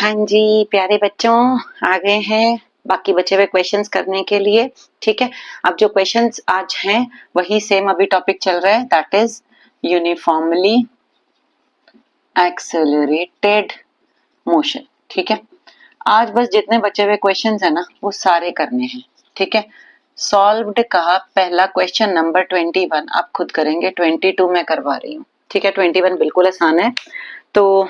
हाँ जी प्यारे बच्चों, आ गए हैं बाकी बचे हुए क्वेश्चंस करने के लिए। ठीक है, अब जो क्वेश्चंस आज हैं वही सेम अभी टॉपिक चल रहा है, that is uniformly accelerated motion. ठीक है, आज बस जितने बचे हुए क्वेश्चंस है ना वो सारे करने हैं। ठीक है, सॉल्व्ड का पहला क्वेश्चन नंबर 21 आप खुद करेंगे, 22 मैं करवा रही हूँ। ठीक है, 21 बिल्कुल आसान है तो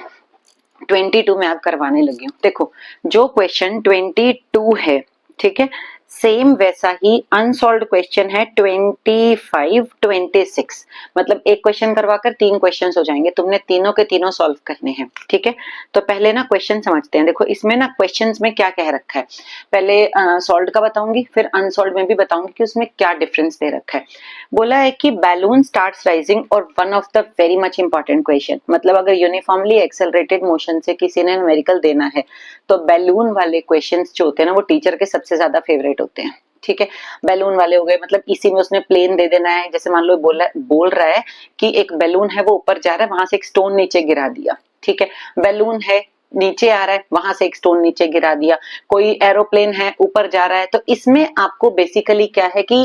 22 में आप करवाने लगी हूँ। देखो जो क्वेश्चन 22 है, ठीक है, सेम वैसा ही अनसॉल्व्ड क्वेश्चन है 25, 26। मतलब एक क्वेश्चन करवाकर 3 क्वेश्चंस हो जाएंगे, तुमने तीनों के तीनों सॉल्व करने हैं। ठीक है, तो पहले ना क्वेश्चन समझते हैं। देखो इसमें ना क्वेश्चंस में क्या कह रखा है, पहले सॉल्व्ड का बताऊंगी फिर अनसॉल्व्ड में भी बताऊंगी कि उसमें क्या डिफरेंस दे रखा है। बोला है कि बैलून स्टार्ट्स राइजिंग और one of the very much important question, मतलब अगर यूनिफॉर्मली एक्सेलरेटेड मोशन से किसी ने न्यूमेरिकल देना है तो बैलून वाले क्वेश्चंस जो होते हैं ना वो टीचर के सबसे ज्यादा फेवरेट होते हैं। ठीक है, बैलून वाले हो गए, मतलब इसी में उसने प्लेन दे देना है। जैसे मान लो बोल रहा है कि एक बैलून है वो ऊपर जा रहा है, वहां से एक स्टोन नीचे गिरा दिया। ठीक है, बैलून है नीचे आ रहा है, वहां से एक स्टोन नीचे गिरा दिया। कोई एरोप्लेन है ऊपर जा रहा है, तो इसमें आपको बेसिकली क्या है कि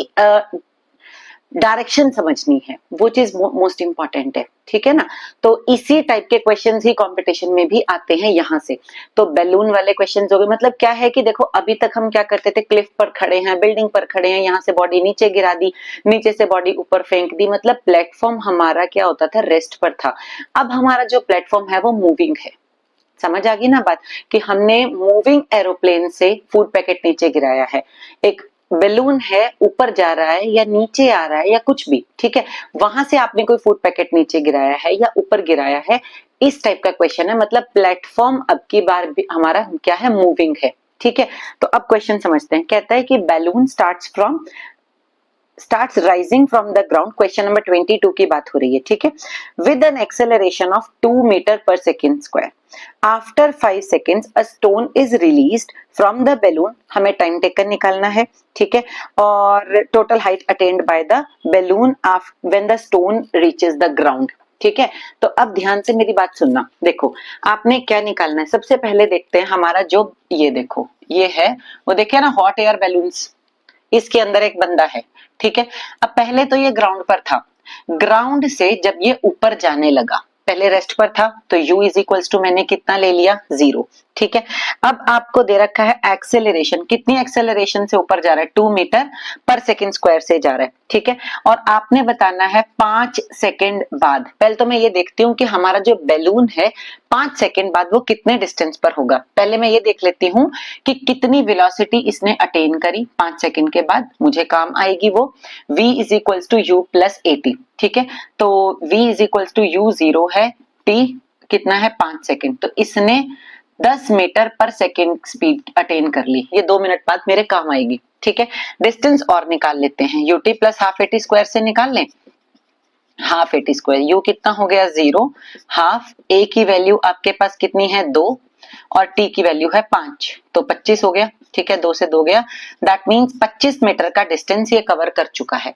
डायरेक्शन समझनी है, वो चीज मोस्ट इंपॉर्टेंट है। ठीक है ना, तो इसी टाइप के क्वेश्चंस ही कंपटीशन में भी आते हैं यहाँ से। तो बैलून वाले क्वेश्चंस हो गए, मतलब क्या है कि देखो अभी तक हम क्या करते थे, क्लिफ पर खड़े हैं, बिल्डिंग पर खड़े हैं, यहाँ से बॉडी नीचे गिरा दी, नीचे से बॉडी ऊपर फेंक दी, मतलब प्लेटफॉर्म हमारा क्या होता था, रेस्ट पर था। अब हमारा जो प्लेटफॉर्म है वो मूविंग है। समझ आ गई ना बात, कि हमने मूविंग एरोप्लेन से फूड पैकेट नीचे गिराया है। एक बैलून है ऊपर जा रहा है या नीचे आ रहा है या कुछ भी, ठीक है, वहां से आपने कोई फूड पैकेट नीचे गिराया है या ऊपर गिराया है, इस टाइप का क्वेश्चन है। मतलब प्लेटफॉर्म अब की बार भी हमारा क्या है, मूविंग है। ठीक है, तो अब क्वेश्चन समझते हैं। कहता है कि balloon starts rising from the ground, question number 22 की बात हो रही है। ठीक है, with an acceleration of 2 meter per second square, after 5 seconds a stone is released from the balloon, हमें टाइम टेकन निकालना है। ठीक है, और total height attend by the balloon when the stone reaches the ground। ठीक है, तो अब ध्यान से मेरी बात सुनना। देखो आपने क्या निकालना है, सबसे पहले देखते हैं हमारा जो ये देखो ये है, वो देखिए ना हॉट एयर बैलून्स, इसके अंदर एक बंदा है। ठीक है, अब पहले तो ये ग्राउंड पर था, ग्राउंड से जब ये ऊपर जाने लगा, पहले रेस्ट पर था तो u इज इक्वल्स टू मैंने कितना ले लिया, 0। ठीक है, अब आपको दे रखा है एक्सेलरेशन, कितनी एक्सेलरेशन से ऊपर जा रहा है, 2 मीटर पर सेकंड स्क्वायर से जा रहा है। ठीक है, और आपने बताना है 5 सेकंड बाद। पहले तो मैं ये देखती हूँ कि हमारा जो बैलून है 5 सेकंड बाद वो कितने डिस्टेंस पर होगा। पहले मैं ये देख लेती हूँ कि कितनी वेलोसिटी इसने अटेन करी 5 सेकंड के बाद, मुझे काम आएगी वो v is equals to u plus 80। ठीक है, तो v is equals to u 0 है, t कितना है 5 सेकंड, तो इसने 10 मीटर पर सेकंड स्पीड अटेन कर ली, ये 2 मिनट बाद मेरे काम आएगी। ठीक है, डिस्टेंस और निकाल लेते हैं, ut प्लस हाफ 80 स्क्वायर से निकाल लें, हाफ 80 स्क्वायर, u कितना हो गया 0, हाफ a की वैल्यू आपके पास कितनी है 2 और t की वैल्यू है 5, तो 25 हो गया। ठीक है, 2 से 2 गया, दैट मींस 25 मीटर का डिस्टेंस ये कवर कर चुका है।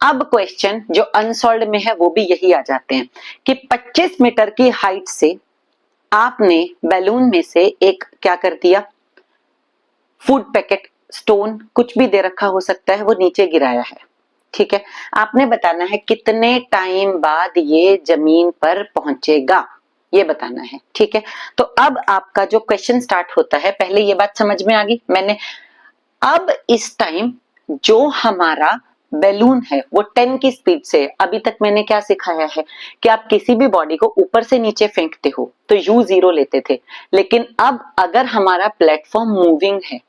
अब क्वेश्चन जो अनसॉल्व्ड में है वो भी यही आ जाते हैं कि 25 मीटर की हाइट से आपने बैलून में से एक क्या कर दिया, फूड पैकेट, स्टोन, कुछ भी दे रखा हो सकता है, वो नीचे गिराया है। ठीक है, आपने बताना है कितने टाइम बाद ये जमीन पर पहुंचेगा, ये बताना है। ठीक है, तो अब आपका जो क्वेश्चन स्टार्ट होता है, पहले ये बात समझ में आ गई मैंने। अब इस टाइम जो हमारा बैलून है वो 10 की स्पीड से, अभी तक मैंने क्या सिखाया है कि आप किसी भी बॉडी को ऊपर से नीचे फेंकते हो तो u 0 लेते थे, लेकिन अब अगर हमारा प्लेटफॉर्म मूविंग है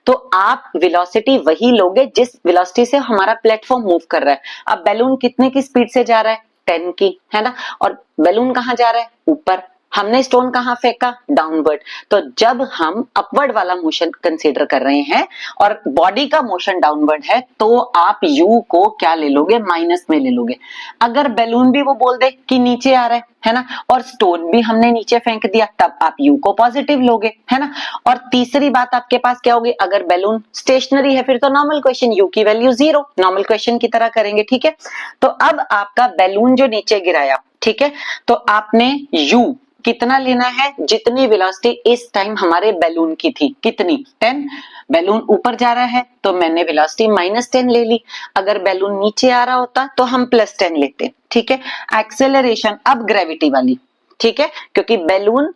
तो आप वेलोसिटी वही लोगे जिस वेलोसिटी से हमारा प्लेटफॉर्म मूव कर रहा है। अब बैलून कितने की स्पीड से जा रहा है, 10 की, है ना, और बैलून कहाँ जा रहा है, ऊपर, हमने स्टोन कहाँ फेंका, डाउनवर्ड। तो जब हम अपवर्ड वाला मोशन कंसीडर कर रहे हैं और बॉडी का मोशन डाउनवर्ड है तो आप u को क्या ले लोगे, माइनस में ले लोगे। अगर बैलून भी वो बोल दे कि नीचे आ रहा है ना, और स्टोन भी हमने नीचे फेंक दिया, तब आप u को पॉजिटिव लोगे, है ना। और तीसरी बात आपके पास क्या होगी, अगर बैलून स्टेशनरी है फिर तो नॉर्मल क्वेश्चन, u की वैल्यू 0, नॉर्मल क्वेश्चन की तरह करेंगे। ठीक है, तो अब आपका बैलून जो नीचे गिराया, ठीक है, तो आपने u कितना लेना है, जितनी वेलोसिटी इस टाइम हमारे बैलून की थी, कितनी 10। बैलून ऊपर जा रहा है तो मैंने वेलोसिटी -10 ले ली, अगर बैलून नीचे आ रहा होता तो हम +10 लेते, ठीक है। एक्सेलरेशन अब ग्रेविटी वाली, ठीक है, क्योंकि बैलून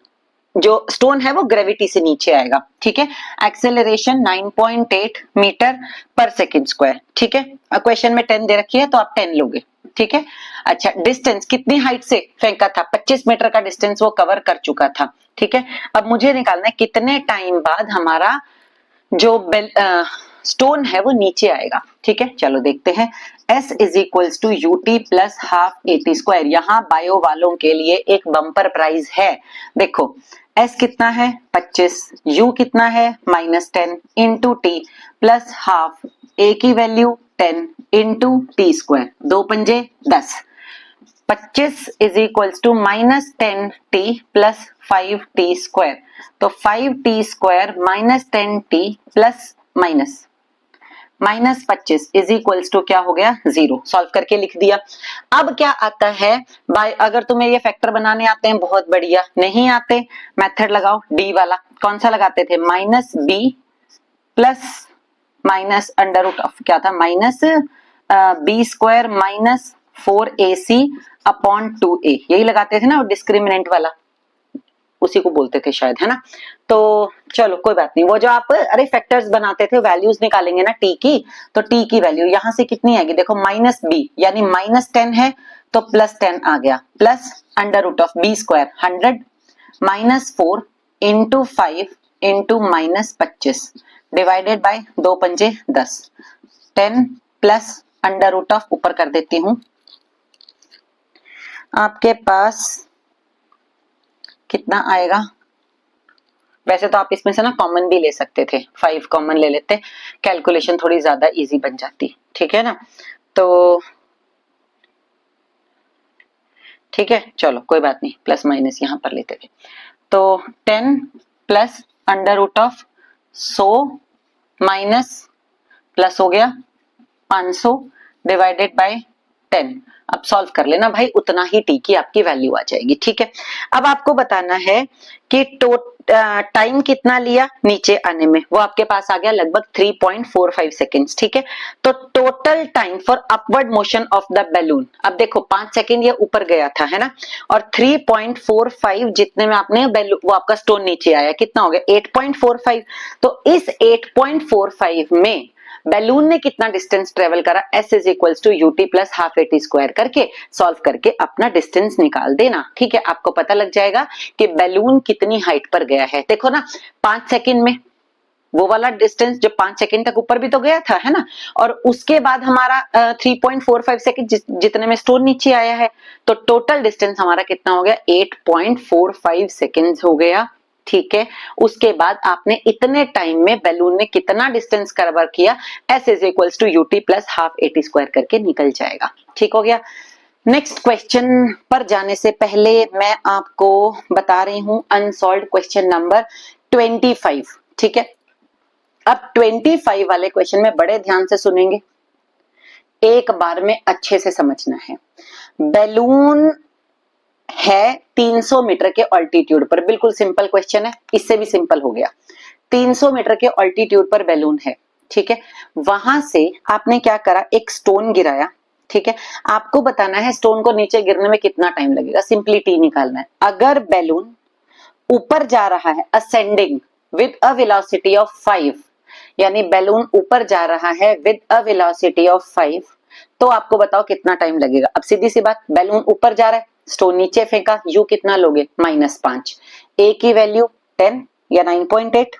जो स्टोन है वो ग्रेविटी से नीचे आएगा, ठीक है। एक्सेलरेशन 9.8 मीटर पर सेकंड स्क्वायर, ठीक है। क्वेश्चन में 10 दे रखी है तो आप 10 लोगे, ठीक है। अच्छा, डिस्टेंस कितनी हाइट से फेंका था, 25 मीटर का डिस्टेंस वो कवर कर चुका था, ठीक है। अब मुझे निकालना है कितने टाइम बाद हमारा जो स्टोन है वो नीचे आएगा, ठीक है। चलो देखते हैं। S is equals to UT plus half AT square. यहाँ बायो वालों के लिए एक बम्पर प्राइज है। देखो S कितना है 25, U कितना है -10 into t plus half, A की वैल्यू 10 इंटू टी स्क्वायर, 2 पंजे 10। 25 is equals to -10t plus 5t square, तो 5t square -10t plus -25 is equals to क्या हो गया 0। सॉल्व करके लिख दिया। अब क्या आता है बाय, अगर तुम्हें ये फैक्टर बनाने आते हैं बहुत बढ़िया, नहीं आते मेथड लगाओ डी वाला। कौन सा लगाते थे, -b plus minus under root of क्या था -b square -4ac upon 2a, यही लगाते थे ना, डिस्क्रिमिनेंट वाला उसी को बोलते थे शायद, है ना। तो चलो कोई बात नहीं, वो जो आप अरे फैक्टर्स बनाते थे, वैल्यूज निकालेंगे ना टी की, तो टी की वैल्यू यहाँ से कितनी आएगी, देखो -b यानी -10 है तो +10 आ गया, plus under root of b square 100 -4 into 5 into -25 divided by 2 पंजे 10, 10 प्लस अंडर रूट ऑफ ऊपर कर देती हूँ, आपके पास कितना आएगा। वैसे तो आप इसमें से ना कॉमन भी ले सकते थे, 5 कॉमन ले लेते, कैलकुलेशन थोड़ी ज्यादा इजी बन जाती, ठीक है ना। तो ठीक है, चलो कोई बात नहीं, प्लस माइनस यहां पर लेते थे। तो 10 plus under root of 100 minus plus हो गया 500 डिवाइडेड बाय 10। अब सॉल्व कर लेना भाई, उतना ही टी की आपकी वैल्यू आ जाएगी, ठीक है। अब आपको बताना है कि टाइम कितना लिया नीचे आने में, वो आपके पास आ गया लगभग 3.45 सेकेंड्स, ठीक है। तो total time for upward motion of the balloon, अब देखो 5 सेकेंड ये ऊपर गया था, है ना, और 3.45 जितने में आपने वो आपका स्टोन नीचे आया, कितना हो गया 8.45। तो इस 8.45 में बैलून ने कितना डिस्टेंस ट्रेवल करा, S is equals to UT plus half AT square करके सॉल्व करके अपना डिस्टेंस निकाल देना, ठीक है। आपको पता लग जाएगा कि बैलून कितनी हाइट पर गया है। देखो ना 5 सेकंड में वो वाला डिस्टेंस जो 5 सेकंड तक ऊपर भी तो गया था, है ना, और उसके बाद हमारा 3.45 सेकंड जितने में स्टोन नीचे आया है, तो टोटल डिस्टेंस हमारा कितना हो गया 8.45 सेकंड्स हो गया, ठीक है। उसके बाद आपने इतने टाइम में बैलून ने कितना डिस्टेंस कवर किया, S is equals to UT plus half AT square करके निकल जाएगा, ठीक हो गया। नेक्स्ट क्वेश्चन पर जाने से पहले मैं आपको बता रही हूं अनसॉल्व्ड क्वेश्चन नंबर 25, ठीक है। अब 25 वाले क्वेश्चन में बड़े ध्यान से सुनेंगे, एक बार में अच्छे से समझना है। बैलून है 300 मीटर के ऑल्टीट्यूड पर, बिल्कुल सिंपल क्वेश्चन है, इससे भी सिंपल हो गया। 300 मीटर के ऑल्टीट्यूड पर बैलून है, ठीक है। वहां से आपने क्या करा, एक स्टोन गिराया, ठीक है। आपको बताना है स्टोन को नीचे गिरने में कितना टाइम लगेगा, सिंपली टी निकालना है। अगर बैलून ऊपर जा रहा है ascending with a velocity of 5, यानी बैलून ऊपर जा रहा है विद अ वेलोसिटी ऑफ 5, तो आपको बताओ कितना टाइम लगेगा। अब सीधी सी बात, बैलून ऊपर जा रहा है, स्टोन नीचे फेंका, यू कितना लोगे -5, ए की वैल्यू 10 या 9.8,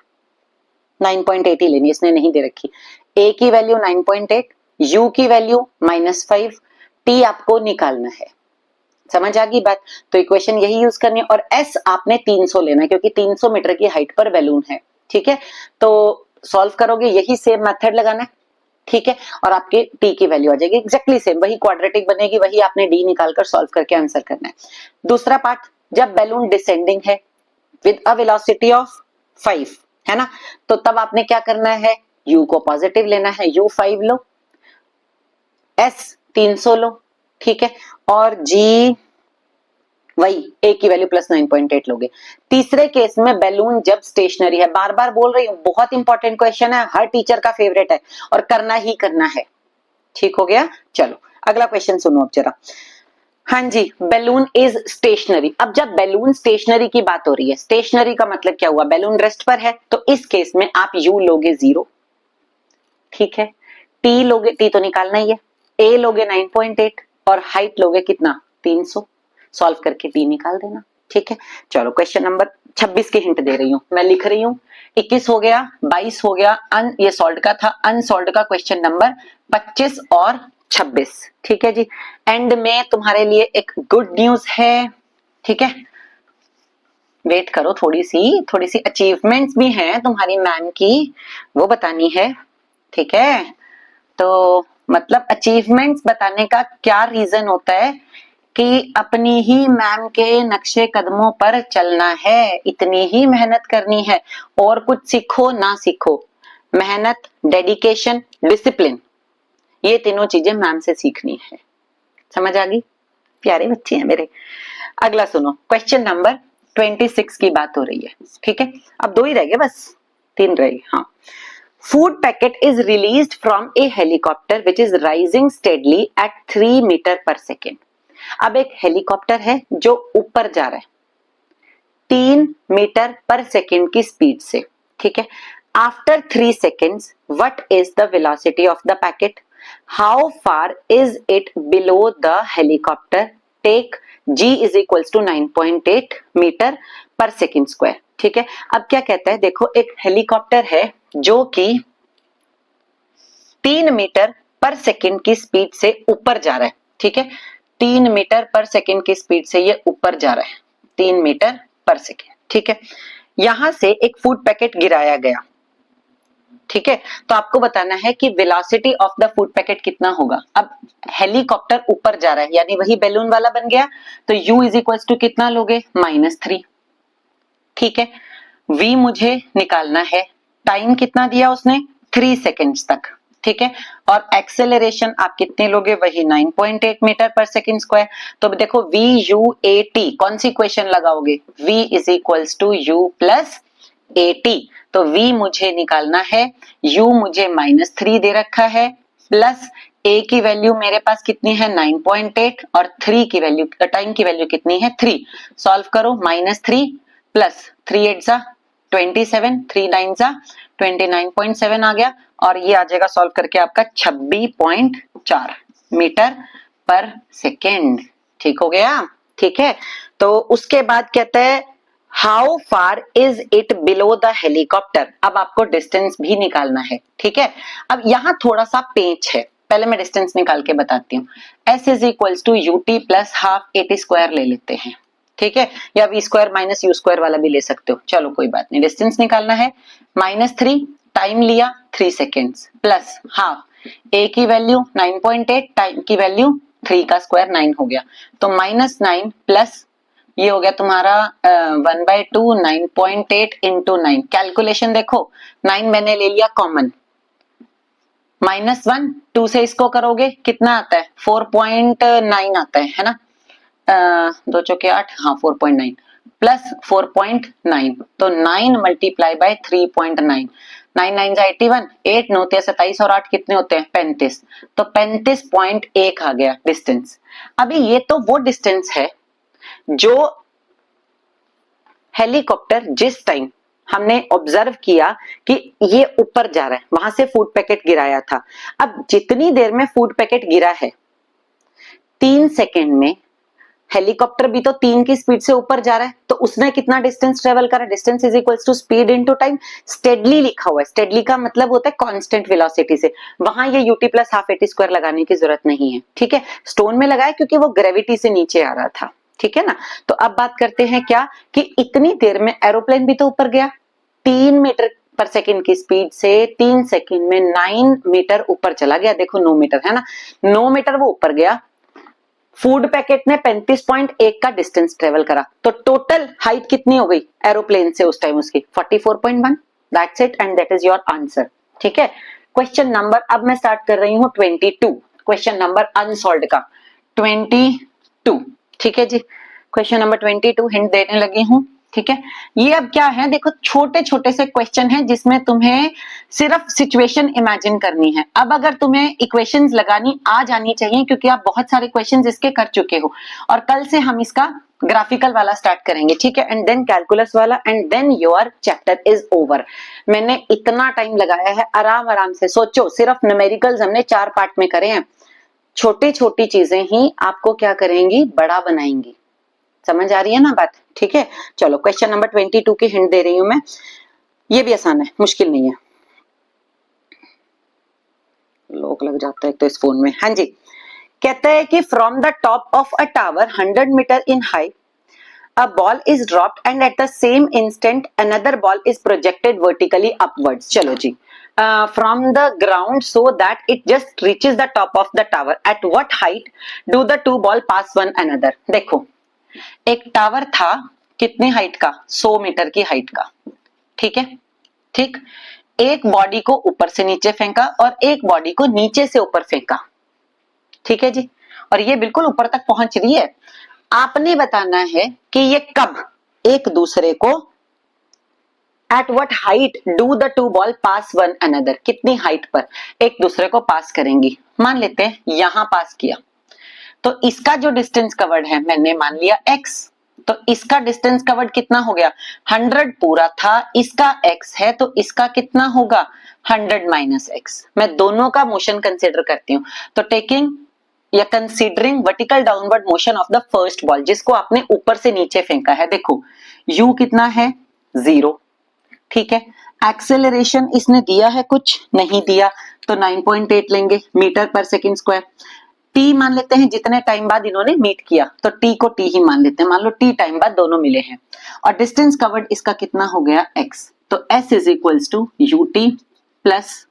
9.8 ही लेनी, इसने नहीं दे रखी। ए की वैल्यू 9.8, यू की वैल्यू -5, टी आपको निकालना है, समझ आ गई बात। तो इक्वेशन यही यूज करनी है, और एस आपने 300 लेना है क्योंकि 300 मीटर की हाइट पर बैलून है, ठीक है। तो सॉल्व करोगे यही सेम मेथड लगाना है, ठीक है, और आपके टी की वैल्यू आ जाएगी एग्जैक्टली सेम, वही क्वाड्रेटिक बनेगी, वही आपने डी निकालकर सॉल्व करके आंसर करना है। दूसरा पार्ट, जब बैलून डिसेंडिंग है विद अ वेलोसिटी ऑफ 5, है ना, तो तब आपने क्या करना है, u को पॉजिटिव लेना है, u 5 लो, s 300 लो, ठीक है, और g वही a की वैल्यू प्लस 9.8 लोगे। तीसरे केस में बैलून जब स्टेशनरी है, बार बार बोल रही हूँ, बहुत इंपॉर्टेंट क्वेश्चन है, हर टीचर का फेवरेट है और करना ही करना है। ठीक हो गया, चलो अगला क्वेश्चन सुनो अब जरा। हाँ जी, बैलून इज स्टेशनरी। अब जब बैलून स्टेशनरी की बात हो रही है, स्टेशनरी का मतलब क्या हुआ, बैलून रेस्ट पर है, तो इस केस में आप u लोगे 0, ठीक है, t लोगे, t तो निकालना ही है, a लोगे 9.8 और हाइट लोगे कितना 300, सॉल्व करके t निकाल देना। ठीक है, चलो क्वेश्चन नंबर 26 की हिंट दे रही हूं, मैं लिख रही हूं 21 हो गया, 22 हो गया, ये सॉल्व का था, अनसॉल्व का क्वेश्चन नंबर 25 और 26। ठीक है जी, एंड में तुम्हारे लिए एक गुड न्यूज है। ठीक है, वेट करो, थोड़ी सी अचीवमेंट्स भी हैं तुम्हारी मैम की, वो बतानी है। ठीक है, तो मतलब अचीवमेंट्स बताने का क्या रीजन होता है कि अपनी ही मैम के नक्शे कदमों पर चलना है, इतनी ही मेहनत करनी है, और कुछ सीखो ना सीखो, मेहनत, डेडिकेशन, डिसिप्लिन, ये तीनों चीजें मैम से सीखनी है। समझ आ गई, प्यारे बच्चे हैं मेरे। अगला सुनो, क्वेश्चन नंबर 26 की बात हो रही है। ठीक है, अब 2 ही रह गए, बस 3 रह गए। हाँ, food packet is released from a helicopter which is rising steadily at 3 metre per second. अब एक हेलीकॉप्टर है जो ऊपर जा रहा है 3 मीटर पर सेकेंड की स्पीड से। ठीक है, after 3 seconds what is the velocity of the packet, how far is it below the helicopter, take g is equals to 9.8 metre per second square. ठीक है, अब क्या कहता है, देखो एक हेलीकॉप्टर है जो कि 3 मीटर पर सेकेंड की स्पीड से ऊपर जा रहा है। ठीक है, 3 मीटर पर सेकेंड की स्पीड से ये ऊपर जा रहा है, 3 मीटर पर सेकेंड। ठीक है, यहां से एक फूड पैकेट गिराया गया। ठीक है, तो आपको बताना है कि velocity of the food packet कितना होगा। अब हेलीकॉप्टर ऊपर जा रहा है, यानी वही बैलून वाला बन गया, तो u इज इक्वल टू कितना लोगे, -3। ठीक है, v मुझे निकालना है, टाइम कितना दिया उसने, 3 सेकेंड्स तक। ठीक है, और एक्सेलरेशन आप कितने लोगे, वही 9.8 मीटर पर सेकेंड स्क्वायर। तो देखो v u a t, कौन सी इक्वेशन लगाओगे, v is equals to u plus a t। तो v मुझे निकालना है, u मुझे -3 दे रखा है, प्लस a की वैल्यू मेरे पास कितनी है 9.8 और 3 की वैल्यू, टाइम की वैल्यू कितनी है 3। सॉल्व करो, -3 प्लस 3 8 जा 27, 3 9 जा 29.7 आ गया, और ये आ जाएगा सॉल्व करके आपका 26.4 मीटर पर सेकेंड। ठीक हो गया, ठीक है। तो उसके बाद कहते हैं how far is it below the helicopter. अब आपको डिस्टेंस भी निकालना है। ठीक है, अब यहां थोड़ा सा पेंच है, पहले मैं डिस्टेंस निकाल के बताती हूँ। s is equals to u t plus half a t square ले लेते हैं। ठीक है, या v square minus u square वाला भी ले सकते हो, चलो कोई बात नहीं। डिस्टेंस निकालना है, -3, टाइम लिया 3 सेकेंड्स, प्लस हाफ ए की वैल्यू 9.8, टाइम की वैल्यू 3 का स्क्वायर 9 हो गया, तो -9 प्लस ये हो गया तुम्हारा 1/2, 9.8 इंटू 9। कैलकुलेशन देखो, 9 मैंने ले लिया कॉमन, -1, 2 से इसको करोगे कितना आता है 4.9 आता है ना, 2 चौके 8, हाँ 4.9 प्लस 4.9, तो 9 मल्टीप्लाई बाय 3.9, 9 9 जा 81, 8 9 27 और 8 कितने होते हैं 35, तो 35.1 आ गया डिस्टेंस। अभी ये तो वो डिस्टेंस है जो हेलीकॉप्टर जिस टाइम हमने ऑब्जर्व किया कि ये ऊपर जा रहा है, वहां से फूड पैकेट गिराया था। अब जितनी देर में फूड पैकेट गिरा है 3 सेकेंड में, हेलीकॉप्टर भी तो 3 की स्पीड से ऊपर जा रहा है, तो उसने कितना डिस्टेंस ट्रेवल करा, distance is equals to speed into time. Steadily लिखा हुआ है, स्टेडली का मतलब होता है कांस्टेंट वेलोसिटी से, वहां ये UT plus half at square लगाने की जरूरत नहीं है। ठीक है, स्टोन में लगाया क्योंकि वो ग्रेविटी से नीचे आ रहा था। ठीक है ना, तो अब बात करते हैं क्या कि इतनी देर में एरोप्लेन भी तो ऊपर गया, 3 मीटर पर सेकेंड की स्पीड से 3 सेकेंड में 9 मीटर ऊपर चला गया। देखो 9 मीटर है ना, 9 मीटर वो ऊपर गया, फूड पैकेट ने 35.1 का डिस्टेंस ट्रेवल करा, तो टोटल हाइट कितनी हो गई एरोप्लेन से उस टाइम उसकी 44.1। That's it and that is your answer. ठीक है, क्वेश्चन नंबर, अब मैं स्टार्ट कर रही हूँ 22, क्वेश्चन नंबर अनसॉल्व्ड का 22। ठीक है जी, क्वेश्चन नंबर 22 हिंट देने लगी हूँ, ठीक है। ये अब क्या है, देखो छोटे छोटे से क्वेश्चन हैं जिसमें तुम्हें सिर्फ सिचुएशन इमेजिन करनी है। अब अगर तुम्हें इक्वेशंस लगानी आ जानी चाहिए, क्योंकि आप बहुत सारे क्वेश्चंस इसके कर चुके हो, और कल से हम इसका ग्राफिकल वाला स्टार्ट करेंगे, ठीक है, एंड देन कैलकुलस वाला, and then your chapter is over. मैंने इतना टाइम लगाया है, आराम आराम से सोचो, सिर्फ न्यूमेरिकल्स हमने 4 पार्ट में करे हैं। छोटी छोटी चीजें ही आपको क्या करेंगी, बड़ा बनाएंगी। समझ आ रही है ना बात, ठीक है। चलो क्वेश्चन नंबर 22 की हिंट दे रही हूं मैं, ये भी आसान है, मुश्किल नहीं है। लोग लग जाता है तो इस फोन में। हाँ जी, कहता है कि from the top of a tower 100 metre in height a ball is dropped and at the same instant another ball is projected vertically upwards. चलो जी, from the ground so that it just reaches the top of the tower, at what height do the two ball pass one another? देखो, एक tower था, कितने height का, 100 metre की height का, ठीक है, ठीक। एक बॉडी को ऊपर से नीचे फेंका और एक बॉडी को नीचे से ऊपर फेंका, ठीक है जी, और ये बिल्कुल ऊपर तक पहुंच रही है। आपने बताना है कि ये कब एक दूसरे को, at what height do the two ball pass one another, कितनी हाइट पर एक दूसरे को पास करेंगी। मान लेते हैं यहां पास किया, तो इसका जो डिस्टेंस कवर्ड है मैंने मान लिया x, तो इसका डिस्टेंस कवर्ड कितना हो गया, 100 पूरा था, इसका x है तो इसका कितना होगा, 100 माइनस x। मैं दोनों का मोशन कंसिडर करती हूँ, तो टेकिंग या considering vertical downward motion of the first ball, जिसको आपने ऊपर से नीचे फेंका है, देखो u कितना है, 0, ठीक है। एक्सेलरेशन इसने दिया है, कुछ नहीं दिया, तो 9.8 लेंगे मीटर पर सेकंड स्क्वायर। t मान लेते हैं, जितने टाइम बाद इन्होंने मीट किया, तो t को t ही मान लेते हैं, मान लो t टाइम बाद दोनों मिले हैं, और डिस्टेंस कवर्ड इसका कितना हो गया, x, तो s is equals to ut plus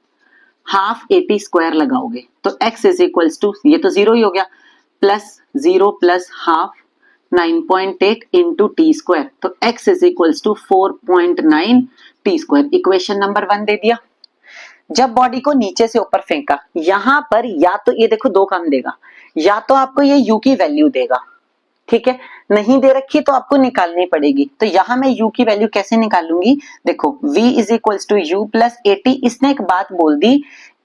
half 80 square लगाओगे, तो x इज इक्वल्स टू, ये तो 0 ही हो गया, plus 0 plus half 9.8 into t square, तो x is equals to 4.9 t square. Equation number 1 दे दिया। जब बॉडी को नीचे से ऊपर फेंका, यहां पर या तो ये देखो दो काम देगा, या तो आपको ये u की वैल्यू देगा, ठीक है, नहीं दे रखी तो आपको निकालनी पड़ेगी। तो यहां मैं u की वैल्यू कैसे निकालूंगी, देखो v is equals to u plus 80। इसने एक बात बोल दी,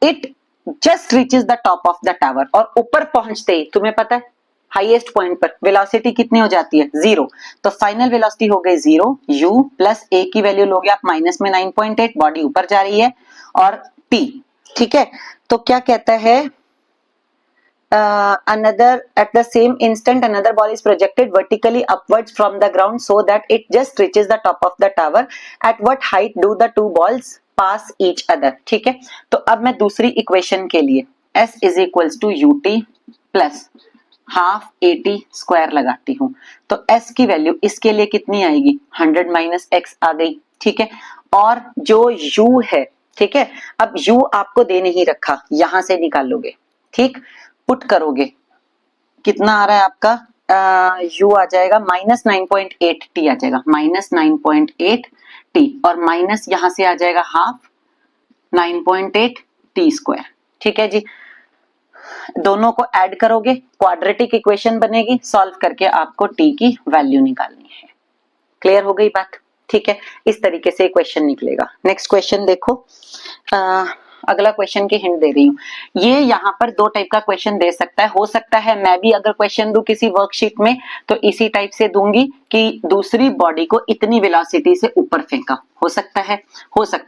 it just reaches the top of the tower, और ऊपर पहुंचते ही तुम्हें पता है हाईएस्ट पॉइंट पर वेलोसिटी कितनी हो जाती है, 0, तो फाइनल वेलोसिटी हो गई 0, u प्लस a की वैल्यू लोगे आप माइनस में 9.8, बॉडी ऊपर जा रही है, और t, ठीक है। तो क्या कहता है, another at the same instant another ball is projected vertically upwards from the ground so that it just reaches the top of the tower, at what height do the two balls pass each other, ठीक है। तो अब मैं दूसरी equation के लिए s is equals to ut plus half 80 square लगाती हूँ, तो s की वैल्यू इसके लिए कितनी आएगी, 100 माइनस x आ गई, ठीक है। और जो u है, ठीक है, अब u आपको दे नहीं रखा, यहां से निकालोगे, ठीक, पुट करोगे, कितना आ रहा है आपका, u आ जाएगा माइनस 9.8 t आ जाएगा, माइनस 9.8 t, और माइनस यहां से आ जाएगा हाफ 9.8 टी स्क्वायर, ठीक है जी। दोनों को ऐड करोगे, क्वाड्रेटिक इक्वेशन बनेगी, सॉल्व करके आपको t की वैल्यू निकालनी है। क्लियर हो गई बात, ठीक है, इस तरीके से क्वेश्चन निकलेगा। नेक्स्ट क्वेश्चन देखो, अगला क्वेश्चन की हिंट दे रही हूँ। ये यहाँ पर दो टाइप का क्वेश्चन दे सकता है, हो सकता है मैं भी अगर क्वेश्चन दूं किसी वर्कशीट में तो इसी टाइप से दूंगी कि दूसरी बॉडी को इतनी वेलोसिटी से ऊपर फेंका, हो सकता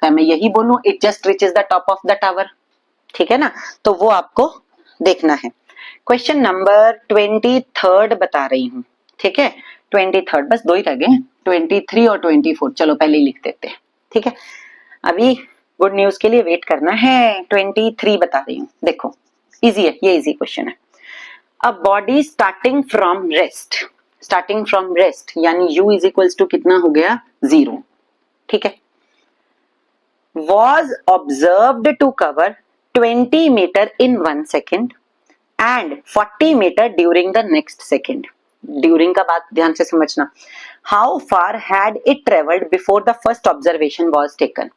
है मैं यही बोलूं, it just reaches the top of the tower, ठीक है ना, तो वो आपको देखना है। क्वेश्चन नंबर 23 बता रही हूँ, ठीक है, 23, बस दो ही रह गए, 23 और 24, चलो पहले ही लिख देते हैं, ठीक है, अभी गुड न्यूज के लिए वेट करना है। 23 बता रही हूँ, देखो इजी है, ये इजी क्वेश्चन है। A body starting from rest यानी u इज इक्वल्स टू कितना हो गया, 0, ठीक है, was observed to cover 20 meter in 1 second and 40 meter during the next second. During का बात ध्यान से समझना। How far had it travelled before the first observation was taken.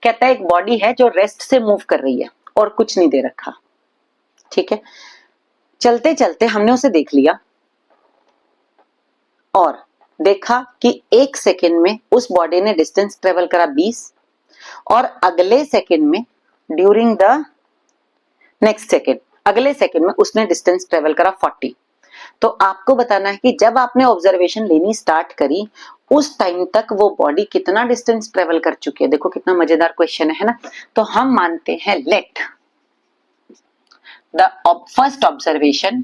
कहता है एक बॉडी है जो रेस्ट से मूव कर रही है और कुछ नहीं दे रखा, ठीक है, चलते चलते हमने उसे देख लिया और देखा कि 1 सेकेंड में उस बॉडी ने डिस्टेंस ट्रेवल करा 20 और अगले सेकेंड में ड्यूरिंग द नेक्स्ट सेकेंड अगले सेकेंड में उसने डिस्टेंस ट्रेवल करा 40। तो आपको बताना है कि जब आपने ऑब्जर्वेशन लेनी स्टार्ट करी उस टाइम तक वो बॉडी कितना डिस्टेंस ट्रेवल कर चुकी है। देखो कितना मजेदार क्वेश्चन है ना। तो हम मानते हैं let the first observation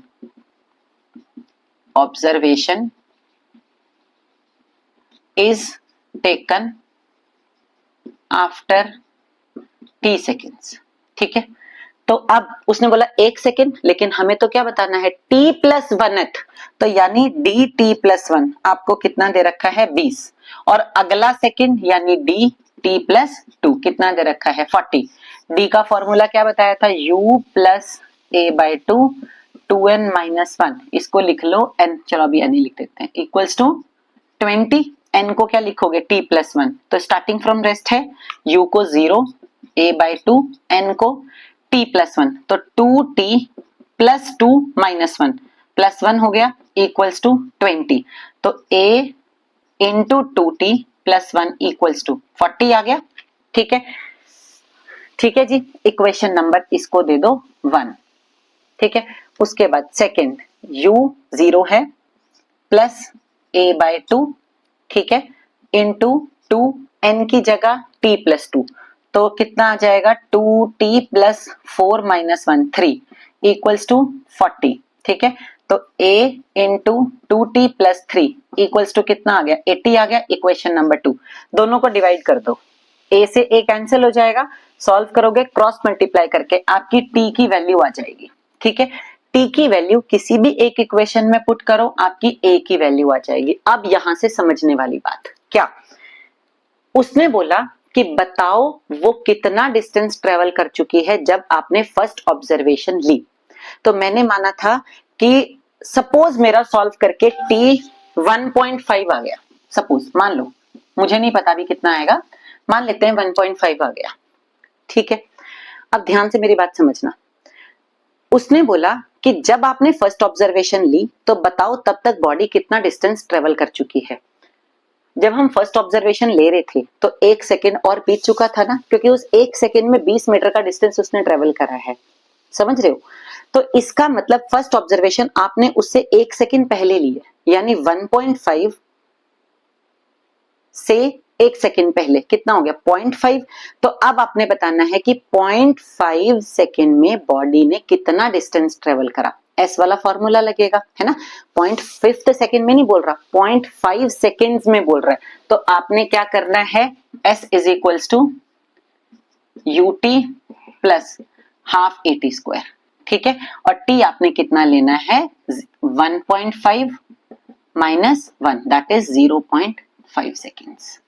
is taken after t seconds। ठीक है, तो अब उसने बोला 1 सेकेंड, लेकिन हमें तो क्या बताना है t+1th, तो यानी dt+1 आपको कितना दे रखा है 20 और अगला सेकेंड यानी dt+2 कितना दे रखा है 40। d का फॉर्मूला क्या बताया था u+a/2 2n-1, इसको लिख लो n, चलो अभी n ही लिख देते हैं, इक्वल्स टू 20। n को क्या लिखोगे t+1, तो स्टार्टिंग फ्रॉम रेस्ट है u को 0 a/2 n को t+1, तो 2t+2-1 +1 हो गया इक्वल्स टू 20। तो a into 2t+1 equals to 40 आ गया। ठीक है, ठीक है जी, इक्वेशन नंबर इसको दे दो 1। ठीक है, उसके बाद सेकेंड u 0 है प्लस a/2, ठीक है, इंटू 2 n की जगह t+2, तो कितना आ जाएगा 2t+4-1 3 इक्वल्स टू 40। ठीक है, तो a into 2t+3 equals to कितना आ गया 80 आ गया। इक्वेशन नंबर 2, दोनों को डिवाइड कर दो, a से a कैंसिल हो जाएगा, सॉल्व करोगे क्रॉस मल्टीप्लाई करके आपकी t की वैल्यू आ जाएगी। ठीक है, t की वैल्यू किसी भी एक इक्वेशन में पुट करो आपकी a की वैल्यू आ जाएगी। अब यहां से समझने वाली बात क्या, उसने बोला कि बताओ वो कितना डिस्टेंस ट्रेवल कर चुकी है जब आपने फर्स्ट ऑब्जर्वेशन ली। तो मैंने माना था कि सपोज मेरा सॉल्व करके t 1.5 आ गया, सपोज मान लो, मुझे नहीं पता भी कितना आएगा, मान लेते हैं 1.5 आ गया। ठीक है, अब ध्यान से मेरी बात समझना, उसने बोला कि जब आपने फर्स्ट ऑब्जर्वेशन ली तो बताओ तब तक बॉडी कितना डिस्टेंस ट्रेवल कर चुकी है। जब हम फर्स्ट ऑब्जर्वेशन ले रहे थे तो 1 सेकेंड और बीत चुका था ना, क्योंकि उस 1 सेकेंड में 20 मीटर का डिस्टेंस उसने ट्रेवल करा है, समझ रहे हो। तो इसका मतलब फर्स्ट ऑब्जर्वेशन आपने उससे 1 सेकेंड पहले ली है, यानी 1.5 से 1 सेकेंड पहले कितना हो गया 0.5। तो अब आपने बताना है कि 0.5 सेकेंड में बॉडी ने कितना डिस्टेंस ट्रेवल करा, एस वाला फॉर्मूला लगेगा, है ना। 0.5 सेकेंड में नहीं बोल रहा, 0.5 सेकेंड्स में बोल रहा है। तो आपने क्या करना है, s is equals to UT plus half at square. ठीक है, और टी आपने कितना लेना है 1.5 माइनस 1 दैट इज 0.5 सेकेंड्स।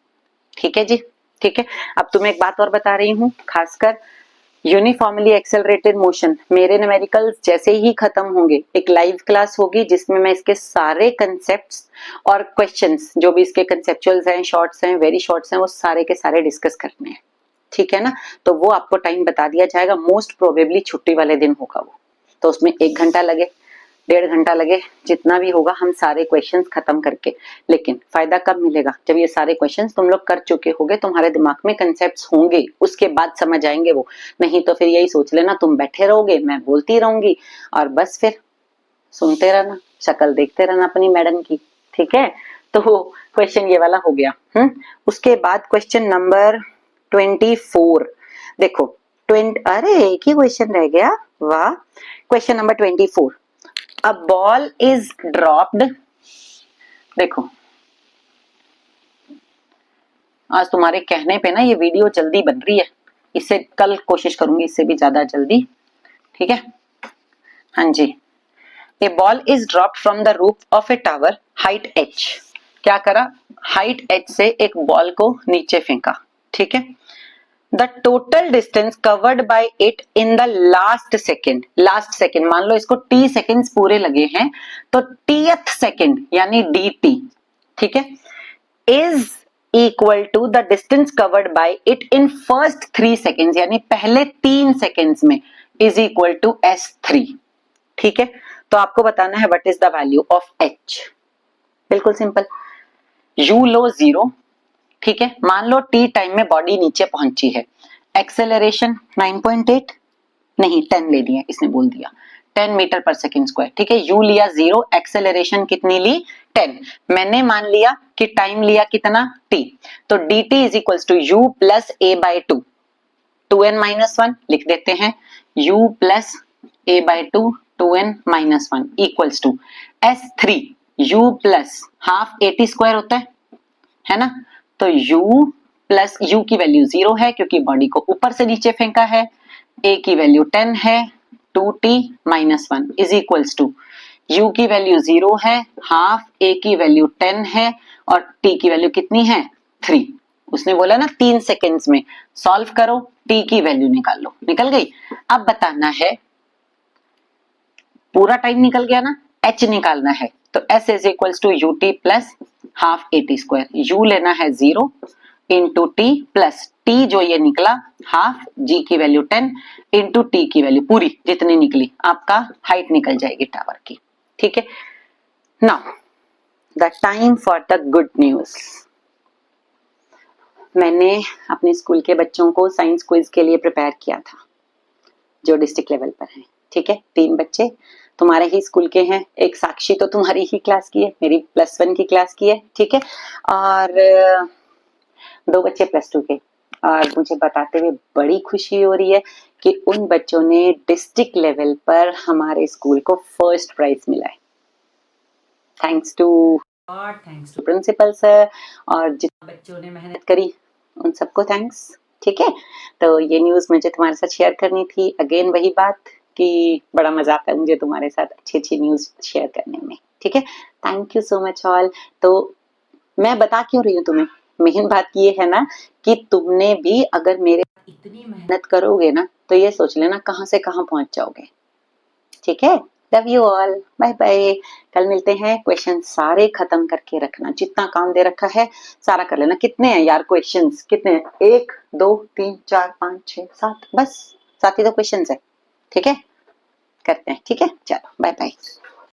ठीक है जी, ठीक है। अब तुम्हें एक बात और बता रही हूं, खासकर यूनिफॉर्मली एक्सेलरेटेड मोशन मेरे न्यूमेरिकल्स जैसे ही खत्म होंगे एक लाइव क्लास होगी जिसमें मैं इसके सारे कंसेप्ट्स और क्वेश्चंस जो भी इसके कंसेप्चुअल्स हैं, शॉर्ट्स हैं, वेरी शॉर्ट्स हैं, वो सारे के सारे डिस्कस करने हैं। ठीक है ना, तो वो आपको टाइम बता दिया जाएगा, मोस्ट प्रोबेबली छुट्टी वाले दिन होगा वो, तो उसमें 1 घंटा लगे 1.5 घंटा लगे, जितना भी होगा हम सारे क्वेश्चंस खत्म करके। लेकिन फायदा कब मिलेगा, जब ये सारे क्वेश्चंस तुम लोग कर चुके होगे, तुम्हारे दिमाग में कंसेप्ट्स होंगे, उसके बाद समझ आएंगे वो। नहीं तो फिर यही सोच लेना तुम बैठे रहोगे, मैं बोलती रहूंगी और बस फिर सुनते रहना, शक्ल देखते रहना अपनी मैडम की। ठीक है, तो क्वेश्चन ये वाला हो गया। उसके बाद क्वेश्चन नंबर 24 देखो, अरे एक ही क्वेश्चन रह गया, वाह। Question number 24, a ball is dropped। देखो आज तुम्हारे कहने पे ना ये वीडियो जल्दी बन रही है, इससे कल कोशिश करूंगी इससे भी ज्यादा जल्दी। ठीक है, हाँ जी। A ball is dropped from the roof of a tower height h। क्या करा, हाइट h से एक बॉल को नीचे फेंका। ठीक है, The total distance covered by it in the last second, मान लो इसको t सेकेंड्स पूरे लगे हैं, तो tth सेकेंड यानी dt, ठीक है, is equal to the distance covered by it in first 3 seconds, यानी पहले 3 सेकेंड्स में is equal to s3। ठीक है, तो आपको बताना है what is the value of h। बिल्कुल सिंपल। u लो 0, ठीक है, मान लो t टाइम में बॉडी नीचे पहुंची है, एक्सेलरेशन 9.8 नहीं 10 ले लिया, इसने बोल दिया 10 मीटर पर सेकंड स्क्वायर, ठीक है, u लिया 0, एक्सेलरेशन कितनी ली 10, मैंने मान लिया कि टाइम लिया कितना t, तो dt is equals to u plus a by 2, 2n minus 1 लिख देते हैं, u plus a by 2 2n minus 1 equals to s3 u plus half at square होता है ना, तो u प्लस u की वैल्यू 0 है क्योंकि बॉडी को ऊपर से नीचे फेंका है, a की वैल्यू 10 है, 2t minus 1 is equals to u की वैल्यू 0 है, हाफ a की वैल्यू 10 है और t की वैल्यू कितनी है 3। उसने बोला ना 3 सेकेंड्स में सॉल्व करो, t की वैल्यू निकाल लो, निकल गई। अब बताना है, पूरा टाइम निकल गया ना, h निकालना है, तो s is equals to u t plus half a t square, u लेना है 0 इंटू टी प्लस t जो ये निकला हाफ, g की वैल्यू 10 इंटू t की वैल्यू पूरी जितनी निकली, आपका हाइट निकल जाएगी टावर की, ठीक है। Now the time for the good news. मैंने अपने स्कूल के बच्चों को साइंस क्विज के लिए प्रिपेयर किया था, जो डिस्ट्रिक्ट लेवल पर है, ठीक है, 3 बच्चे तुम्हारे ही स्कूल के हैं, एक साक्षी तो तुम्हारी ही क्लास की है, मेरी +1 की क्लास की है, ठीक है, और 2 बच्चे +2 के, और मुझे बताते हुए बड़ी खुशी हो रही है कि उन बच्चों ने डिस्ट्रिक्ट लेवल पर हमारे स्कूल को फर्स्ट प्राइज मिला है। थैंक्स टू प्रिंसिपल सर, और जितने बच्चों ने मेहनत करी उन सबको थैंक्स, ठीक है। तो ये न्यूज मुझे तुम्हारे साथ शेयर करनी थी। अगेन वही बात कि बड़ा मजा आता है मुझे तुम्हारे साथ अच्छी अच्छी न्यूज शेयर करने में, ठीक है। Thank you so much all. तो मैं बता क्यों रही हूँ तुम्हें, मेन बात ये है ना कि तुमने भी अगर मेरे इतनी मेहनत करोगे ना तो ये सोच लेना कहाँ से कहाँ पहुंच जाओगे, ठीक है। Love you all, bye bye. कल मिलते हैं। क्वेश्चन सारे खत्म करके रखना, जितना काम दे रखा है सारा कर लेना। कितने हैं यार क्वेश्चंस, कितने हैं? 1 2 3 4 5 6 7, बस 7 ही तो क्वेश्चंस है, ठीक है, करते हैं, ठीक है, चलो बाय बाय।